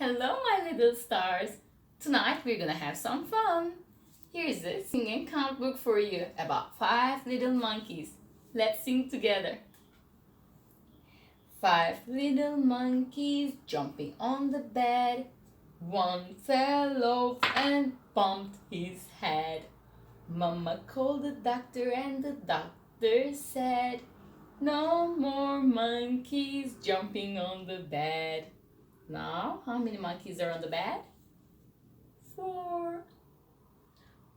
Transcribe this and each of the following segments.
Hello, my little stars. Tonight we're gonna have some fun. Here's a singing count book for you about 5 little monkeys. Let's sing together. 5 little monkeys jumping on the bed. One fell off and bumped his head. Mama called the doctor and the doctor said, "No more monkeys jumping on the bed." Now, how many monkeys are on the bed? 4.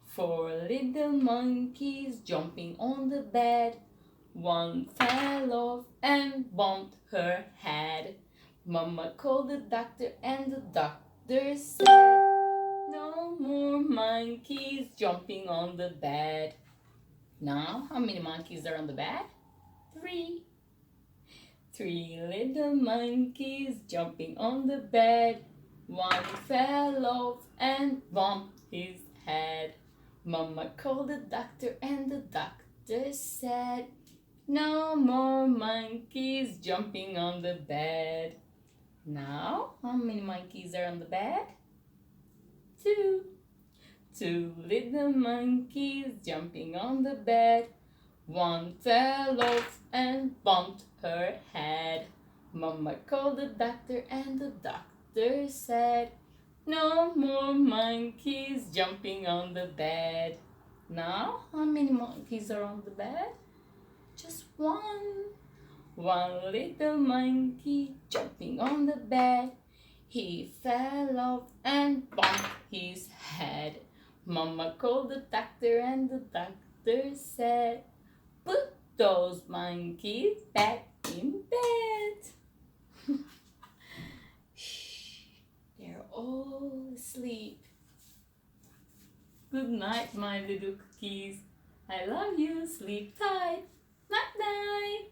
4 little monkeys jumping on the bed. One fell off and bumped her head. Mama called the doctor and the doctor said, "No more monkeys jumping on the bed." Now, how many monkeys are on the bed? 3. 3 little monkeys jumping on the bed. One fell off and bumped his head. Mama called the doctor and the doctor said, "No more monkeys jumping on the bed." Now, how many monkeys are on the bed? 2. 2 little monkeys jumping on the bed. One fell off and bumped her head. Mama called the doctor and the doctor said, "No more monkeys jumping on the bed." Now, how many monkeys are on the bed? Just 1. 1 little monkey jumping on the bed. He fell off and bumped his head. Mama called the doctor and the doctor said, "Put those monkeys back in bed." Shh, they're all asleep. Good night, my little cookies. I love you. Sleep tight. Night night.